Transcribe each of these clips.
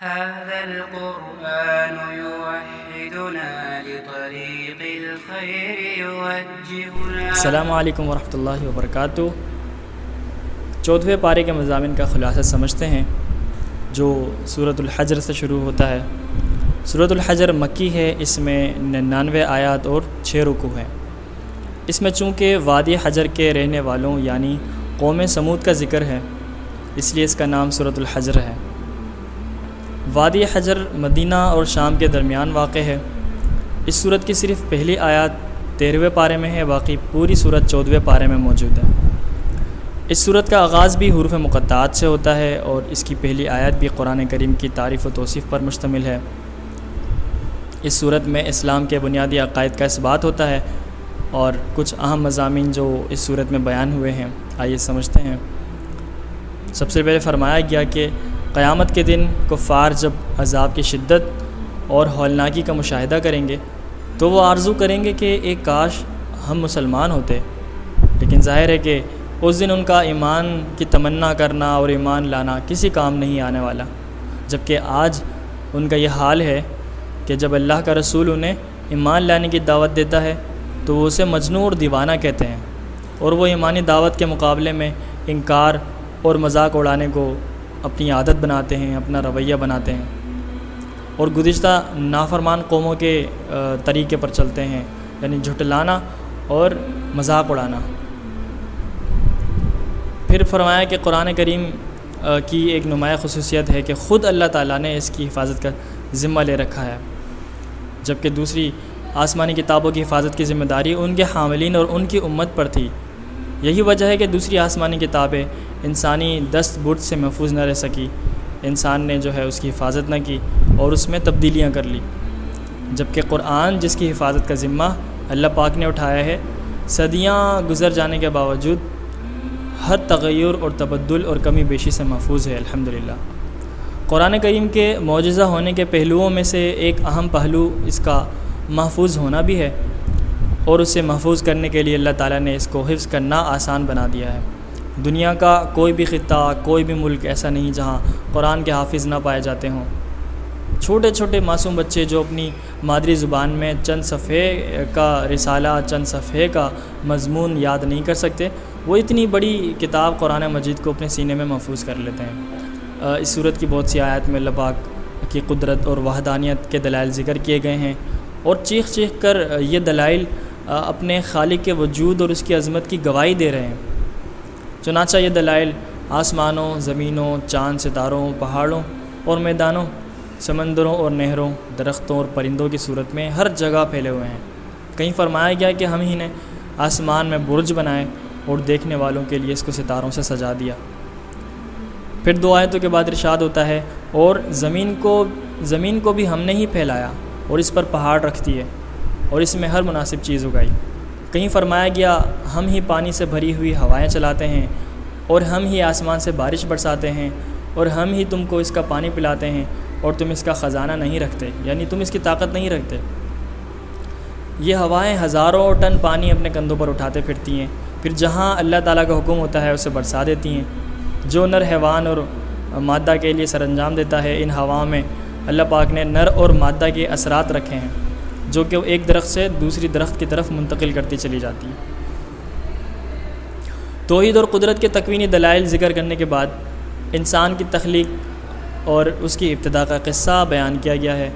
هذا القرآن يوحدنا لطريق الخير يوجهنا. السلام علیکم ورحمۃ اللہ وبرکاتہ. 14ویں پارے کے مضامین کا خلاصہ سمجھتے ہیں جو سورۃ الحجر سے شروع ہوتا ہے. سورۃ الحجر مکی ہے، اس میں 99 آیات اور 6 رکوع ہیں. اس میں چونکہ وادی حجر کے رہنے والوں یعنی قوم سمود کا ذکر ہے، اس لیے اس کا نام سورۃ الحجر ہے. وادی حجر مدینہ اور شام کے درمیان واقع ہے. اس سورت کی صرف پہلی آیات 13ویں پارے میں ہے، باقی پوری سورت 14ویں پارے میں موجود ہے. اس سورت کا آغاز بھی حروف مقطعات سے ہوتا ہے اور اس کی پہلی آیت بھی قرآن کریم کی تعریف و توصیف پر مشتمل ہے. اس سورت میں اسلام کے بنیادی عقائد کا اثبات ہوتا ہے اور کچھ اہم مضامین جو اس سورت میں بیان ہوئے ہیں آئیے سمجھتے ہیں. سب سے پہلے فرمایا گیا کہ قیامت کے دن کفار جب عذاب کی شدت اور ہولناکی کا مشاہدہ کریں گے تو وہ آرزو کریں گے کہ ایک کاش ہم مسلمان ہوتے، لیکن ظاہر ہے کہ اس دن ان کا ایمان کی تمنا کرنا اور ایمان لانا کسی کام نہیں آنے والا. جبکہ آج ان کا یہ حال ہے کہ جب اللہ کا رسول انہیں ایمان لانے کی دعوت دیتا ہے تو وہ اسے مجنون اور دیوانہ کہتے ہیں، اور وہ ایمانی دعوت کے مقابلے میں انکار اور مذاق اڑانے کو اپنی عادت بناتے ہیں، اپنا رویہ بناتے ہیں اور گزشتہ نافرمان قوموں کے طریقے پر چلتے ہیں، یعنی جھٹلانا اور مذاق اڑانا. پھر فرمایا کہ قرآن کریم کی ایک نمایاں خصوصیت ہے کہ خود اللہ تعالیٰ نے اس کی حفاظت کا ذمہ لے رکھا ہے، جبکہ دوسری آسمانی کتابوں کی حفاظت کی ذمہ داری ان کے حاملین اور ان کی امت پر تھی. یہی وجہ ہے کہ دوسری آسمانی کتابیں انسانی دست برد سے محفوظ نہ رہ سکی. انسان نے جو ہے اس کی حفاظت نہ کی اور اس میں تبدیلیاں کر لی، جبکہ قرآن جس کی حفاظت کا ذمہ اللہ پاک نے اٹھایا ہے صدیاں گزر جانے کے باوجود ہر تغیر اور تبدل اور کمی بیشی سے محفوظ ہے. الحمدللہ. قرآن کریم کے معجزہ ہونے کے پہلوؤں میں سے ایک اہم پہلو اس کا محفوظ ہونا بھی ہے، اور اسے محفوظ کرنے کے لیے اللہ تعالیٰ نے اس کو حفظ کرنا آسان بنا دیا ہے. دنیا کا کوئی بھی خطہ، کوئی بھی ملک ایسا نہیں جہاں قرآن کے حافظ نہ پائے جاتے ہوں. چھوٹے چھوٹے معصوم بچے جو اپنی مادری زبان میں چند صفحے کا رسالہ، چند صفحے کا مضمون یاد نہیں کر سکتے، وہ اتنی بڑی کتاب قرآن مجید کو اپنے سینے میں محفوظ کر لیتے ہیں. اس صورت کی بہت سی آیات میں اللہ پاک کی قدرت اور وحدانیت کے دلائل ذکر کیے گئے ہیں، اور چیخ چیخ کر یہ دلائل اپنے خالق کے وجود اور اس کی عظمت کی گواہی دے رہے ہیں. چنانچہ یہ دلائل آسمانوں، زمینوں، چاند، ستاروں، پہاڑوں اور میدانوں، سمندروں اور نہروں، درختوں اور پرندوں کی صورت میں ہر جگہ پھیلے ہوئے ہیں. کہیں فرمایا گیا کہ ہم ہی نے آسمان میں برج بنائے اور دیکھنے والوں کے لیے اس کو ستاروں سے سجا دیا. پھر 2 آیتوں کے بعد ارشاد ہوتا ہے اور زمین کو بھی ہم نے ہی پھیلایا اور اس پر پہاڑ رکھ دیے اور اس میں ہر مناسب چیز اگائی. کہیں فرمایا گیا ہم ہی پانی سے بھری ہوئی ہوائیں چلاتے ہیں اور ہم ہی آسمان سے بارش برساتے ہیں اور ہم ہی تم کو اس کا پانی پلاتے ہیں اور تم اس کا خزانہ نہیں رکھتے، یعنی تم اس کی طاقت نہیں رکھتے. یہ ہوائیں ہزاروں ٹن پانی اپنے کندھوں پر اٹھاتے پھرتی ہیں، پھر جہاں اللہ تعالیٰ کا حکم ہوتا ہے اسے برسا دیتی ہیں. جو نر حیوان اور مادہ کے لیے سر انجام دیتا ہے، ان ہواؤں میں اللہ پاک نے نر اور مادہ کے اثرات رکھے ہیں جو کہ ایک درخت سے دوسری درخت کی طرف منتقل کرتی چلی جاتی ہیں. توحید اور قدرت کے تکوینی دلائل ذکر کرنے کے بعد انسان کی تخلیق اور اس کی ابتدا کا قصہ بیان کیا گیا ہے،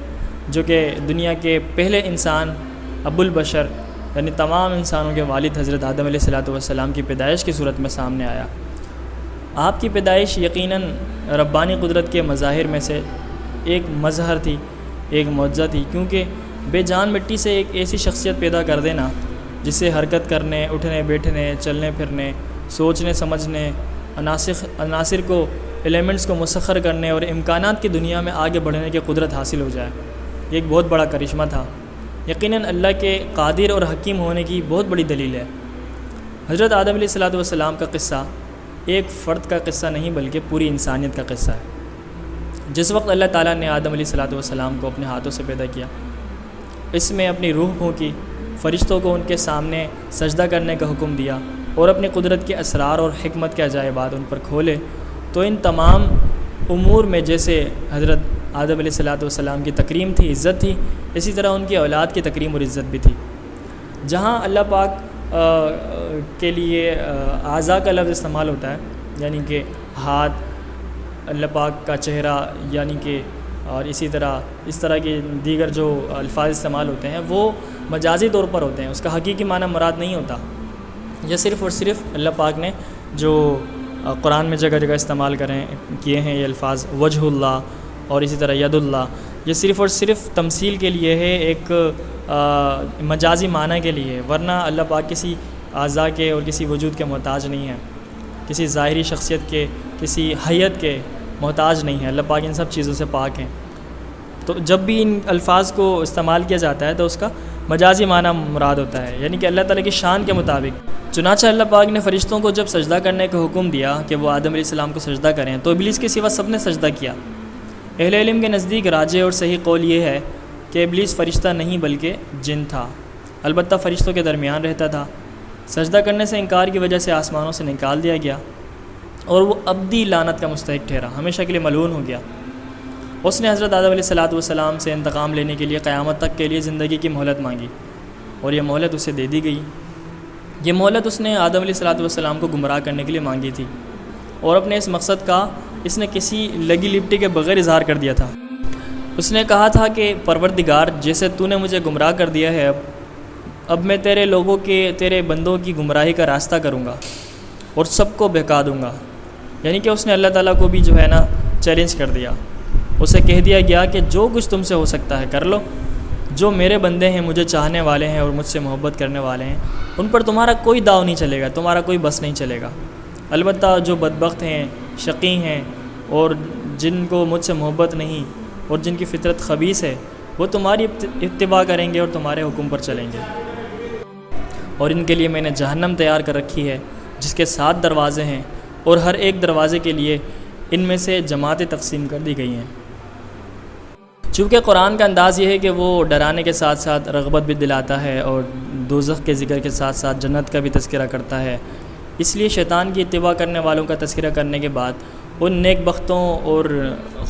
جو کہ دنیا کے پہلے انسان ابو البشر یعنی تمام انسانوں کے والد حضرت آدم علیہ السلام کی پیدائش کی صورت میں سامنے آیا. آپ کی پیدائش یقیناً ربانی قدرت کے مظاہر میں سے ایک مظہر تھی، ایک معجزہ تھی، کیونکہ بے جان مٹی سے ایک ایسی شخصیت پیدا کر دینا جسے حرکت کرنے، اٹھنے بیٹھنے، چلنے پھرنے، سوچنے سمجھنے، عناصر کو، ایلیمنٹس کو مسخر کرنے اور امکانات کی دنیا میں آگے بڑھنے کی قدرت حاصل ہو جائے، یہ ایک بہت بڑا کرشمہ تھا. یقیناً اللہ کے قادر اور حکیم ہونے کی بہت بڑی دلیل ہے. حضرت آدم علیہ السلام کا قصہ ایک فرد کا قصہ نہیں بلکہ پوری انسانیت کا قصہ ہے. جس وقت اللہ تعالیٰ نے آدم علیہ السلام کو اپنے ہاتھوں سے پیدا کیا، اس میں اپنی روح پھونکی، فرشتوں کو ان کے سامنے سجدہ کرنے کا حکم دیا اور اپنی قدرت کے اسرار اور حکمت کے عجائبات ان پر کھولے، تو ان تمام امور میں جیسے حضرت آدم علیہ السلام کی تکریم تھی، عزت تھی، اسی طرح ان کی اولاد کی تکریم اور عزت بھی تھی۔ جہاں اللہ پاک کے لیے اعضاء کا لفظ استعمال ہوتا ہے، یعنی کہ ہاتھ، اللہ پاک کا چہرہ، یعنی کہ اور اسی طرح اس طرح کے دیگر جو الفاظ استعمال ہوتے ہیں وہ مجازی طور پر ہوتے ہیں، اس کا حقیقی معنی مراد نہیں ہوتا۔ یہ صرف اور صرف اللہ پاک نے جو قرآن میں جگہ جگہ استعمال کیے ہیں یہ الفاظ، وجہ اللہ اور اسی طرح ید اللہ، یہ صرف اور صرف تمثیل کے لیے ہے، ایک مجازی معنی کے لیے، ورنہ اللہ پاک کسی اعضاء کے اور کسی وجود کے محتاج نہیں ہے، کسی ظاہری شخصیت کے، کسی حیت کے محتاج نہیں ہے۔ اللہ پاک ان سب چیزوں سے پاک ہیں۔ تو جب بھی ان الفاظ کو استعمال کیا جاتا ہے تو اس کا مجازی معنی مراد ہوتا ہے، یعنی کہ اللہ تعالیٰ کی شان کے مطابق۔ چنانچہ اللہ پاک نے فرشتوں کو جب سجدہ کرنے کا حکم دیا کہ وہ آدم علیہ السلام کو سجدہ کریں تو ابلیس کے سوا سب نے سجدہ کیا۔ اہل علم کے نزدیک راجح اور صحیح قول یہ ہے کہ ابلیس فرشتہ نہیں بلکہ جن تھا، البتہ فرشتوں کے درمیان رہتا تھا۔ سجدہ کرنے سے انکار کی وجہ سے آسمانوں سے نکال دیا گیا اور وہ ابدی لعنت کا مستحق ٹھہرا، ہمیشہ کے لیے ملعون ہو گیا۔ اس نے حضرت آدم علیہ السلام سے انتقام لینے کے لیے قیامت تک کے لیے زندگی کی مہلت مانگی اور یہ مہلت اسے دے دی گئی۔ یہ مہلت اس نے آدم علیہ السلام کو گمراہ کرنے کے لیے مانگی تھی اور اپنے اس مقصد کا اس نے کسی لگی لپٹی کے بغیر اظہار کر دیا تھا۔ اس نے کہا تھا کہ پروردگار، جیسے تو نے مجھے گمراہ کر دیا ہے، اب میں تیرے بندوں کی گمراہی کا راستہ کروں گا اور سب کو بہکا دوں گا۔ یعنی کہ اس نے اللہ تعالیٰ کو بھی جو ہے نا چیلنج کر دیا، اسے کہہ دیا گیا کہ جو کچھ تم سے ہو سکتا ہے کر لو، جو میرے بندے ہیں، مجھے چاہنے والے ہیں اور مجھ سے محبت کرنے والے ہیں، ان پر تمہارا کوئی داؤ نہیں چلے گا، تمہارا کوئی بس نہیں چلے گا۔ البتہ جو بدبخت ہیں، شقی ہیں اور جن کو مجھ سے محبت نہیں اور جن کی فطرت خبیث ہے، وہ تمہاری اتباع کریں گے اور تمہارے حکم پر چلیں گے۔ اور ان کے لیے میں نے جہنم تیار کر رکھی ہے جس کے 7 دروازے ہیں اور ہر ایک دروازے کے لیے ان میں سے جماعتیں تقسیم کر دی گئی ہیں۔ چونکہ قرآن کا انداز یہ ہے کہ وہ ڈرانے کے ساتھ ساتھ رغبت بھی دلاتا ہے اور دوزخ کے ذکر کے ساتھ ساتھ جنت کا بھی تذکرہ کرتا ہے، اس لیے شیطان کی اتباع کرنے والوں کا تذکرہ کرنے کے بعد ان نیک بختوں اور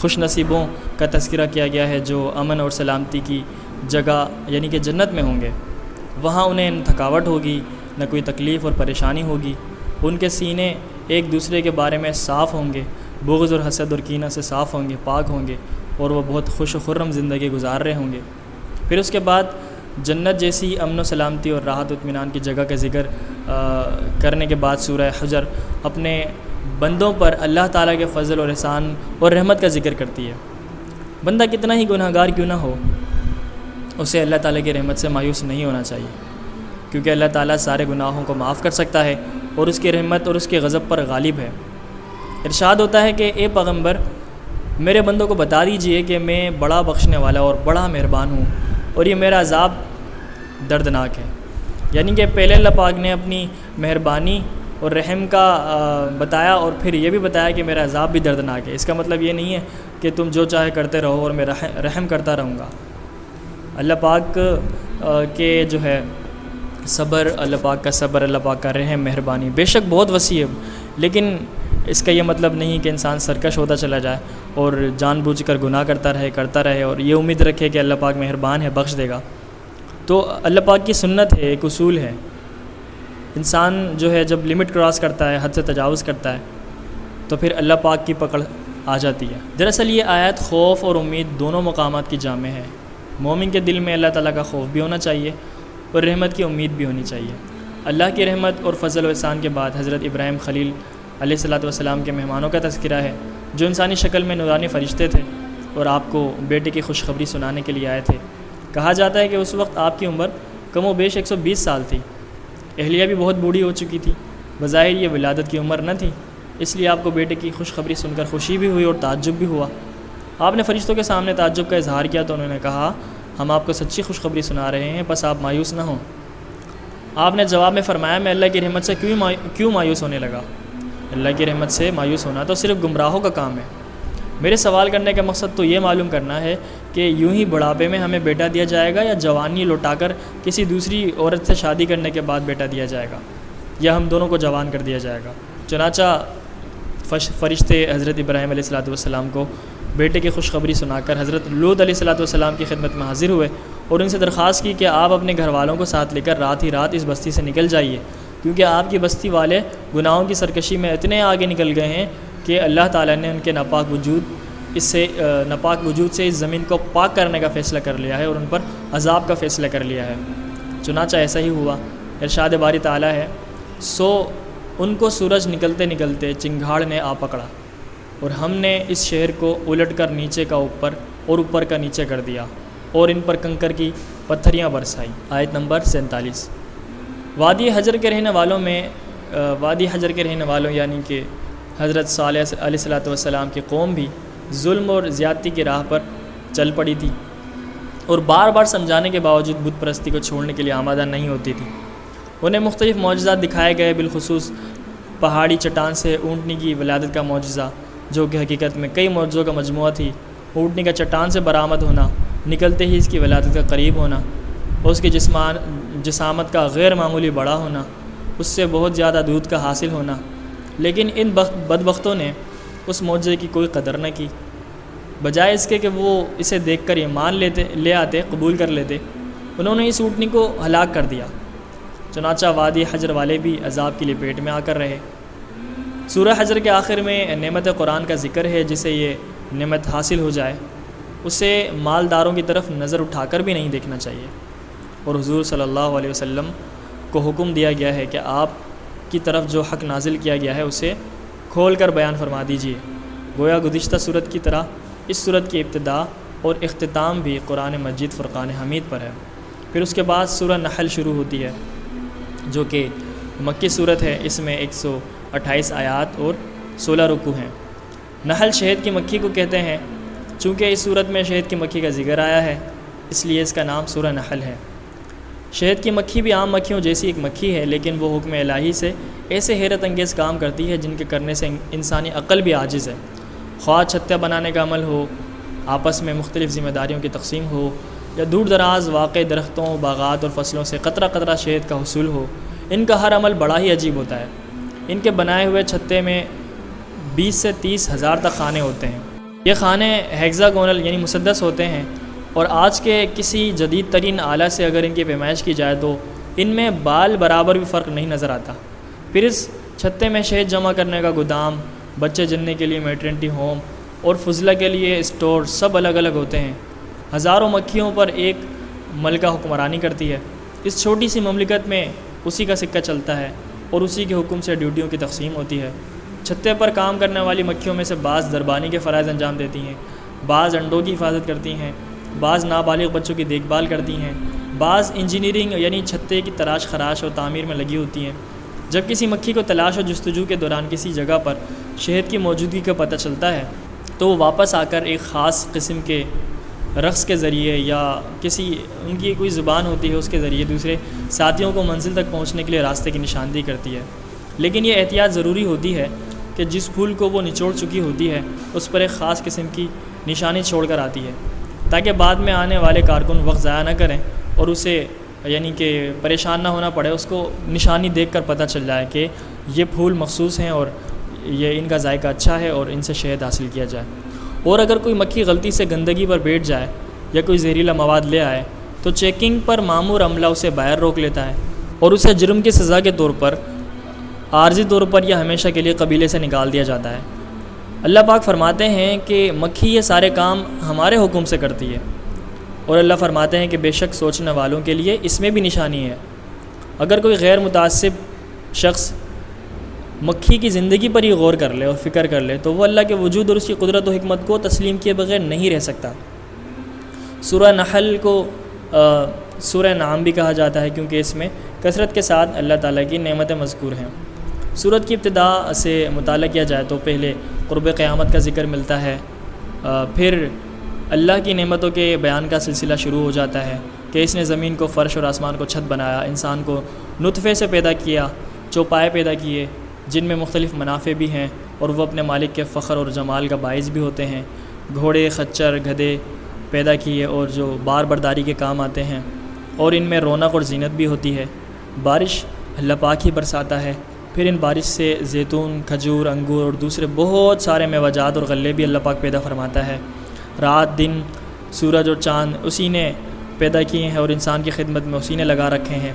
خوش نصیبوں کا تذکرہ کیا گیا ہے جو امن اور سلامتی کی جگہ یعنی کہ جنت میں ہوں گے۔ وہاں انہیں نہ تھکاوٹ ہوگی، نہ کوئی تکلیف اور پریشانی ہوگی، ان کے سینے ایک دوسرے کے بارے میں صاف ہوں گے، بغض اور حسد اور کینہ سے صاف ہوں گے، پاک ہوں گے اور وہ بہت خوش و خرم زندگی گزار رہے ہوں گے۔ پھر اس کے بعد جنت جیسی امن و سلامتی اور راحت و اطمینان کی جگہ کا ذکر کرنے کے بعد سورہ حجر اپنے بندوں پر اللہ تعالیٰ کے فضل اور احسان اور رحمت کا ذکر کرتی ہے۔ بندہ کتنا ہی گناہ گار کیوں نہ ہو، اسے اللہ تعالیٰ کی رحمت سے مایوس نہیں ہونا چاہیے، کیونکہ اللہ تعالیٰ سارے گناہوں کو معاف کر سکتا ہے اور اس کی رحمت اور اس کے غضب پر غالب ہے۔ ارشاد ہوتا ہے کہ اے پیغمبر، میرے بندوں کو بتا دیجئے کہ میں بڑا بخشنے والا اور بڑا مہربان ہوں اور یہ میرا عذاب دردناک ہے۔ یعنی کہ پہلے اللہ پاک نے اپنی مہربانی اور رحم کا بتایا اور پھر یہ بھی بتایا کہ میرا عذاب بھی دردناک ہے۔ اس کا مطلب یہ نہیں ہے کہ تم جو چاہے کرتے رہو اور میں رحم کرتا رہوں گا۔ اللہ پاک کے جو ہے صبر، اللہ پاک کا صبر، اللہ پاک کا رحم، مہربانی بے شک بہت وسیع ہے، لیکن اس کا یہ مطلب نہیں کہ انسان سرکش ہوتا چلا جائے اور جان بوجھ کر گناہ کرتا رہے اور یہ امید رکھے کہ اللہ پاک مہربان ہے، بخش دے گا۔ تو اللہ پاک کی سنت ہے، ایک اصول ہے، انسان جو ہے جب لمٹ کراس کرتا ہے، حد سے تجاوز کرتا ہے تو پھر اللہ پاک کی پکڑ آ جاتی ہے۔ دراصل یہ آیت خوف اور امید دونوں مقامات کی جامع ہے۔ مومن کے دل میں اللہ تعالیٰ کا خوف بھی ہونا چاہیے اور رحمت کی امید بھی ہونی چاہیے۔ اللہ کی رحمت اور فضل و احسان کے بعد حضرت ابراہیم خلیل علیہ السلام کے مہمانوں کا تذکرہ ہے جو انسانی شکل میں نورانی فرشتے تھے اور آپ کو بیٹے کی خوشخبری سنانے کے لیے آئے تھے۔ کہا جاتا ہے کہ اس وقت آپ کی عمر کم و بیش 120 سال تھی، اہلیہ بھی بہت بوڑھی ہو چکی تھی، بظاہر یہ ولادت کی عمر نہ تھی، اس لیے آپ کو بیٹے کی خوشخبری سن کر خوشی بھی ہوئی اور تعجب بھی ہوا۔ آپ نے فرشتوں کے سامنے تعجب کا اظہار کیا تو انہوں نے کہا، ہم آپ کو سچی خوشخبری سنا رہے ہیں، بس آپ مایوس نہ ہوں۔ آپ نے جواب میں فرمایا، میں اللہ کی رحمت سے کیوں مایوس ہونے لگا؟ اللہ کی رحمت سے مایوس ہونا تو صرف گمراہوں کا کام ہے۔ میرے سوال کرنے کا مقصد تو یہ معلوم کرنا ہے کہ یوں ہی بڑھاپے میں ہمیں بیٹا دیا جائے گا یا جوانی لوٹا کر کسی دوسری عورت سے شادی کرنے کے بعد بیٹا دیا جائے گا، یا ہم دونوں کو جوان کر دیا جائے گا۔ چنانچہ فرشتے حضرت ابراہیم علیہ السلام کو بیٹے کی خوشخبری سنا کر حضرت لوط علیہ السلام کی خدمت میں حاضر ہوئے اور ان سے درخواست کی کہ آپ اپنے گھر والوں کو ساتھ لے کر رات ہی رات اس بستی سے نکل جائیے، کیونکہ آپ کی بستی والے گناہوں کی سرکشی میں اتنے آگے نکل گئے ہیں کہ اللہ تعالیٰ نے ان کے ناپاک وجود سے اس زمین کو پاک کرنے کا فیصلہ کر لیا ہے اور ان پر عذاب کا فیصلہ کر لیا ہے۔ چنانچہ ایسا ہی ہوا۔ ارشاد باری تعالیٰ ہے، سو ان کو سورج نکلتے نکلتے چنگھاڑ نے آ پکڑا اور ہم نے اس شہر کو الٹ کر نیچے کا اوپر اور اوپر کا نیچے کر دیا اور ان پر کنکر کی پتھریاں برسائی۔ آیت نمبر 47۔ وادی حجر کے رہنے والوں یعنی کہ حضرت صالح علیہ السلام کی قوم بھی ظلم اور زیادتی کی راہ پر چل پڑی تھی اور بار بار سمجھانے کے باوجود بت پرستی کو چھوڑنے کے لیے آمادہ نہیں ہوتی تھی۔ انہیں مختلف معجزات دکھائے گئے، بالخصوص پہاڑی چٹان سے اونٹنی کی ولادت کا معجزہ، جو کہ حقیقت میں کئی معجزوں کا مجموعہ تھی۔ اونٹنی کا چٹان سے برآمد ہونا، نکلتے ہی اس کی ولادت کا قریب ہونا، اور اس کی جسامت کا غیر معمولی بڑا ہونا، اس سے بہت زیادہ دودھ کا حاصل ہونا، لیکن ان بدبختوں نے اس معجزے کی کوئی قدر نہ کی۔ بجائے اس کے کہ وہ اسے دیکھ کر ایمان لے آتے، قبول کر لیتے، انہوں نے اس اونٹنی کو ہلاک کر دیا۔ چنانچہ وادی حجر والے بھی عذاب کی لپیٹ میں آ کر رہے۔ سورہ حجر کے آخر میں نعمت قرآن کا ذکر ہے۔ جسے یہ نعمت حاصل ہو جائے اسے مالداروں کی طرف نظر اٹھا کر بھی نہیں دیکھنا چاہیے، اور حضور صلی اللہ علیہ وسلم کو حکم دیا گیا ہے کہ آپ کی طرف جو حق نازل کیا گیا ہے اسے کھول کر بیان فرما دیجیے۔ گویا گزشتہ صورت کی طرح اس صورت کی ابتدا اور اختتام بھی قرآن مجید فرقان حمید پر ہے۔ پھر اس کے بعد سورہ نحل شروع ہوتی ہے، جو کہ مکی صورت ہے۔ اس میں 128 آیات اور 16 رکوع ہیں۔ نحل شہد کی مکھی کو کہتے ہیں۔ چونکہ اس صورت میں شہد کی مکھی کا ذکر آیا ہے، اس لیے اس کا نام سورہ نحل ہے۔ شہد کی مکھی بھی عام مکھیوں جیسی ایک مکھی ہے، لیکن وہ حکم الہی سے ایسے حیرت انگیز کام کرتی ہے جن کے کرنے سے انسانی عقل بھی عاجز ہے۔ خواہ چھتیاں بنانے کا عمل ہو، آپس میں مختلف ذمہ داریوں کی تقسیم ہو، یا دور دراز واقع درختوں، باغات اور فصلوں سے قطرہ قطرہ شہد کا حصول ہو، ان کا ہر عمل بڑا ہی عجیب ہوتا ہے۔ ان کے بنائے ہوئے چھتے میں 20 سے 30 ہزار تک خانے ہوتے ہیں۔ یہ خانے ہیگزاگونل یعنی مسدس ہوتے ہیں، اور آج کے کسی جدید ترین آلہ سے اگر ان کی پیمائش کی جائے تو ان میں بال برابر بھی فرق نہیں نظر آتا۔ پھر اس چھتے میں شہد جمع کرنے کا گودام، بچے جننے کے لیے میٹرنٹی ہوم اور فضلہ کے لیے اسٹور سب الگ الگ ہوتے ہیں۔ ہزاروں مکھیوں پر ایک ملکہ حکمرانی کرتی ہے۔ اس چھوٹی سی مملکت میں اسی کا سکہ چلتا ہے اور اسی کے حکم سے ڈیوٹیوں کی تقسیم ہوتی ہے۔ چھتے پر کام کرنے والی مکھیوں میں سے بعض دربانی کے فرائض انجام دیتی ہیں، بعض انڈوں کی حفاظت کرتی ہیں، بعض نابالغ بچوں کی دیکھ بھال کرتی ہیں، بعض انجینئرنگ یعنی چھتے کی تراش خراش اور تعمیر میں لگی ہوتی ہیں۔ جب کسی مکھی کو تلاش اور جستجو کے دوران کسی جگہ پر شہد کی موجودگی کا پتہ چلتا ہے تو وہ واپس آ کر ایک خاص قسم کے رقص کے ذریعے یا ان کی کوئی زبان ہوتی ہے اس کے ذریعے دوسرے ساتھیوں کو منزل تک پہنچنے کے لیے راستے کی نشاندہی کرتی ہے۔ لیکن یہ احتیاط ضروری ہوتی ہے کہ جس پھول کو وہ نچوڑ چکی ہوتی ہے اس پر ایک خاص قسم کی نشانی چھوڑ کر آتی ہے، تاکہ بعد میں آنے والے کارکن وقت ضائع نہ کریں اور اسے یعنی کہ پریشان نہ ہونا پڑے، اس کو نشانی دیکھ کر پتہ چل جائے کہ یہ پھول مخصوص ہیں اور یہ ان کا ذائقہ اچھا ہے اور ان سے شہد حاصل کیا جائے۔ اور اگر کوئی مکھی غلطی سے گندگی پر بیٹھ جائے یا کوئی زہریلا مواد لے آئے تو چیکنگ پر مامور عملہ اسے باہر روک لیتا ہے اور اسے جرم کی سزا کے طور پر عارضی طور پر یا ہمیشہ کے لیے قبیلے سے نکال دیا جاتا ہے۔ اللہ پاک فرماتے ہیں کہ مکھی یہ سارے کام ہمارے حکم سے کرتی ہے، اور اللہ فرماتے ہیں کہ بے شک سوچنے والوں کے لیے اس میں بھی نشانی ہے۔ اگر کوئی غیر متعصب شخص مکھی کی زندگی پر ہی غور کر لے اور فکر کر لے تو وہ اللہ کے وجود اور اس کی قدرت و حکمت کو تسلیم کیے بغیر نہیں رہ سکتا۔ سورہ نحل کو سورہ نعم بھی کہا جاتا ہے کیونکہ اس میں کثرت کے ساتھ اللہ تعالیٰ کی نعمتیں مذکور ہیں۔ سورت کی ابتدا سے مطالعہ کیا جائے تو پہلے قرب قیامت کا ذکر ملتا ہے، پھر اللہ کی نعمتوں کے بیان کا سلسلہ شروع ہو جاتا ہے کہ اس نے زمین کو فرش اور آسمان کو چھت بنایا، انسان کو نطفے سے پیدا کیا، چوپائے پیدا کیے جن میں مختلف منافع بھی ہیں اور وہ اپنے مالک کے فخر اور جمال کا باعث بھی ہوتے ہیں، گھوڑے، خچر، گدھے پیدا کیے اور جو بار برداری کے کام آتے ہیں، اور ان میں رونق اور زینت بھی ہوتی ہے۔ بارش اللہ پاک ہی برساتا ہے، پھر ان بارش سے زیتون، کھجور، انگور اور دوسرے بہت سارے میوجات اور غلے بھی اللہ پاک پیدا فرماتا ہے۔ رات دن، سورج اور چاند اسی نے پیدا کیے ہیں اور انسان کی خدمت میں اسی نے لگا رکھے ہیں۔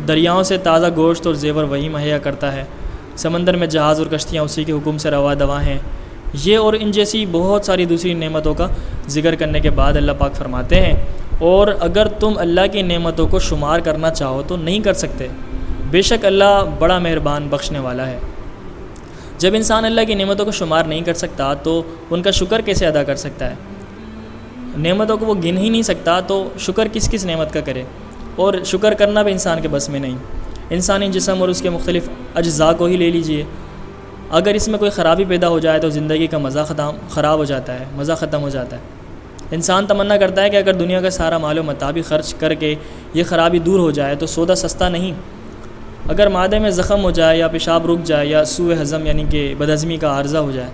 دریاؤں سے تازہ گوشت اور زیور وہی مہیا کرتا ہے۔ سمندر میں جہاز اور کشتیاں اسی کے حکم سے رواں دواں ہیں۔ یہ اور ان جیسی بہت ساری دوسری نعمتوں کا ذکر کرنے کے بعد اللہ پاک فرماتے ہیں، اور اگر تم اللہ کی نعمتوں کو شمار کرنا چاہو تو نہیں کر سکتے، بے شک اللہ بڑا مہربان بخشنے والا ہے۔ جب انسان اللہ کی نعمتوں کو شمار نہیں کر سکتا تو ان کا شکر کیسے ادا کر سکتا ہے؟ نعمتوں کو وہ گن ہی نہیں سکتا تو شکر کس نعمت کا کرے؟ اور شکر کرنا بھی انسان کے بس میں نہیں۔ انسانی جسم اور اس کے مختلف اجزاء کو ہی لے لیجئے، اگر اس میں کوئی خرابی پیدا ہو جائے تو زندگی کا مزہ خراب ہو جاتا ہے، مزہ ختم ہو جاتا ہے۔ انسان تمنا کرتا ہے کہ اگر دنیا کا سارا مال و متاع بھی خرچ کر کے یہ خرابی دور ہو جائے تو سودا سستا نہیں۔ اگر معدے میں زخم ہو جائے یا پیشاب رک جائے یا سوء ہضم یعنی کہ بدہضمی کا عارضہ ہو جائے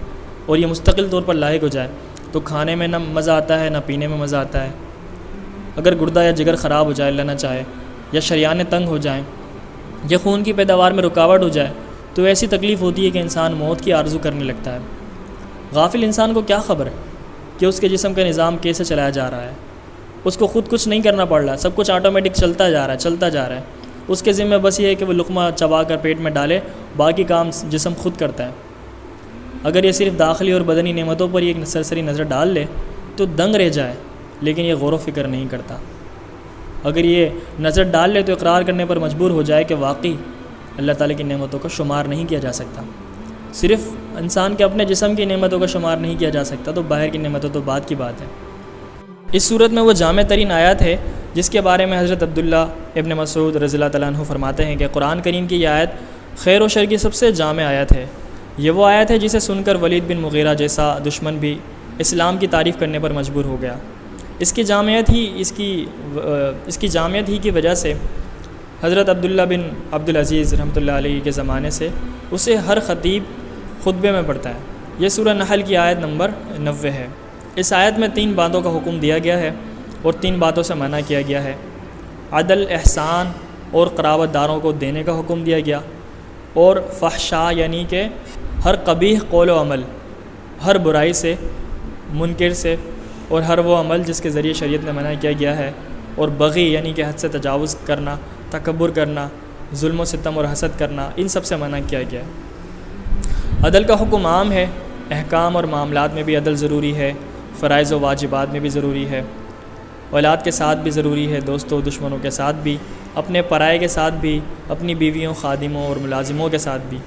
اور یہ مستقل طور پر لاحق ہو جائے تو کھانے میں نہ مزہ آتا ہے نہ پینے میں مزہ آتا ہے۔ اگر گردہ یا جگر خراب ہو جائے، اللہ نہ چاہے، یا شریانیں تنگ ہو جائیں یا خون کی پیداوار میں رکاوٹ ہو جائے تو ایسی تکلیف ہوتی ہے کہ انسان موت کی آرزو کرنے لگتا ہے۔ غافل انسان کو کیا خبر کہ اس کے جسم کا نظام کیسے چلایا جا رہا ہے؟ اس کو خود کچھ نہیں کرنا پڑ رہا، سب کچھ آٹومیٹک چلتا جا رہا ہے۔ اس کے ذمہ بس یہ ہے کہ وہ لقمہ چبا کر پیٹ میں ڈالے، باقی کام جسم خود کرتا ہے۔ اگر یہ صرف داخلی اور بدنی نعمتوں پر ایک سرسری نظر ڈال لے تو دنگ رہ جائے، لیکن یہ غور و فکر نہیں کرتا۔ اگر یہ نظر ڈال لے تو اقرار کرنے پر مجبور ہو جائے کہ واقعی اللہ تعالیٰ کی نعمتوں کو شمار نہیں کیا جا سکتا۔ صرف انسان کے اپنے جسم کی نعمتوں کا شمار نہیں کیا جا سکتا تو باہر کی نعمتوں تو بعد کی بات ہے۔ اس صورت میں وہ جامع ترین آیت ہے جس کے بارے میں حضرت عبداللہ ابن مسعود رضی اللہ تعالیٰ عنہ فرماتے ہیں کہ قرآن کریم کی یہ آیت خیر و شر کی سب سے جامع آیت ہے۔ یہ وہ آیت ہے جسے سن کر ولید بن مغیرہ جیسا دشمن بھی اسلام کی تعریف کرنے پر مجبور ہو گیا۔ اس کی جامعیت ہی کی وجہ سے حضرت عبداللہ بن عبدالعزیز رحمۃ اللہ علیہ کے زمانے سے اسے ہر خطیب خطبے میں پڑھتا ہے۔ یہ سورہ نحل کی آیت نمبر 90 ہے۔ اس آیت میں 3 باتوں کا حکم دیا گیا ہے اور 3 باتوں سے منع کیا گیا ہے۔ عدل، احسان اور قرابت داروں کو دینے کا حکم دیا گیا، اور فحشاء یعنی کہ ہر قبیح قول و عمل، ہر برائی سے، منکر سے، اور ہر وہ عمل جس کے ذریعے شریعت نے منع کیا گیا ہے، اور بغی یعنی کہ حد سے تجاوز کرنا، تکبر کرنا، ظلم و ستم اور حسد کرنا، ان سب سے منع کیا گیا ہے۔ عدل کا حکم عام ہے، احکام اور معاملات میں بھی عدل ضروری ہے، فرائض و واجبات میں بھی ضروری ہے، اولاد کے ساتھ بھی ضروری ہے، دوستوں دشمنوں کے ساتھ بھی، اپنے پرائے کے ساتھ بھی، اپنی بیویوں، خادموں اور ملازموں کے ساتھ بھی۔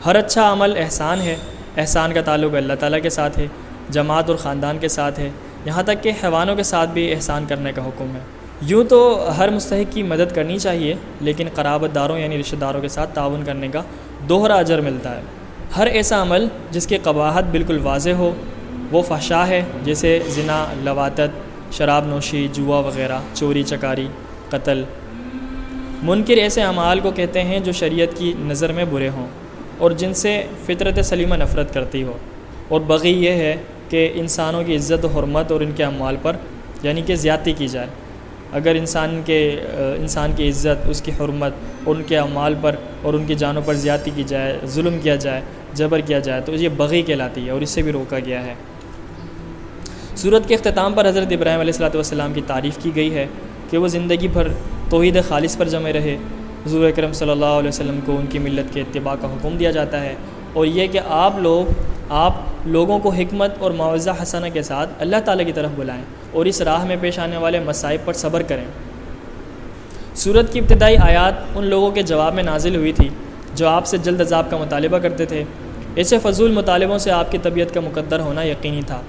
ہر اچھا عمل احسان ہے، احسان کا تعلق اللہ تعالیٰ کے ساتھ ہے، جماعت اور خاندان کے ساتھ ہے، یہاں تک کہ حیوانوں کے ساتھ بھی احسان کرنے کا حکم ہے۔ یوں تو ہر مستحق کی مدد کرنی چاہیے، لیکن قرابت داروں یعنی رشتہ داروں کے ساتھ تعاون کرنے کا دوہرا اجر ملتا ہے۔ ہر ایسا عمل جس کی قباحت بالکل واضح ہو وہ فحشاء ہے، جیسے زنا، لواطت، شراب نوشی، جوا وغیرہ، چوری چکاری، قتل۔ منکر ایسے اعمال کو کہتے ہیں جو شریعت کی نظر میں برے ہوں اور جن سے فطرت سلیمہ نفرت کرتی ہو، اور بغی یہ ہے کہ انسانوں کی عزت و حرمت اور ان کے اعمال پر یعنی کہ زیادتی کی جائے۔ اگر انسان کی عزت، اس کی حرمت اور ان کے اعمال پر اور ان کی جانوں پر زیادتی کی جائے، ظلم کیا جائے، جبر کیا جائے تو یہ بغی کہلاتی ہے اور اس سے بھی روکا گیا ہے۔ سورت کے اختتام پر حضرت ابراہیم علیہ السلام کی تعریف کی گئی ہے کہ وہ زندگی بھر توحید خالص پر جمے رہے۔ حضور اکرم صلی اللہ علیہ وسلم کو ان کی ملت کے اتباع کا حکم دیا جاتا ہے، اور یہ کہ آپ لوگوں کو حکمت اور موعظہ حسنہ کے ساتھ اللہ تعالیٰ کی طرف بلائیں اور اس راہ میں پیش آنے والے مصائب پر صبر کریں۔ سورت کی ابتدائی آیات ان لوگوں کے جواب میں نازل ہوئی تھی جو آپ سے جلد عذاب کا مطالبہ کرتے تھے۔ ایسے فضول مطالبوں سے آپ کی طبیعت کا مقدر ہونا یقینی تھا،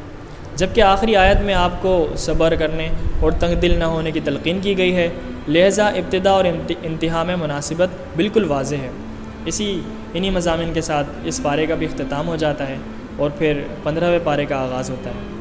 جبکہ آخری آیت میں آپ کو صبر کرنے اور تنگ دل نہ ہونے کی تلقین کی گئی ہے، لہذا ابتدا اور انتہا میں مناسبت بالکل واضح ہے۔ انہی مضامین کے ساتھ اس پارے کا بھی اختتام ہو جاتا ہے اور پھر 15ویں پارے کا آغاز ہوتا ہے۔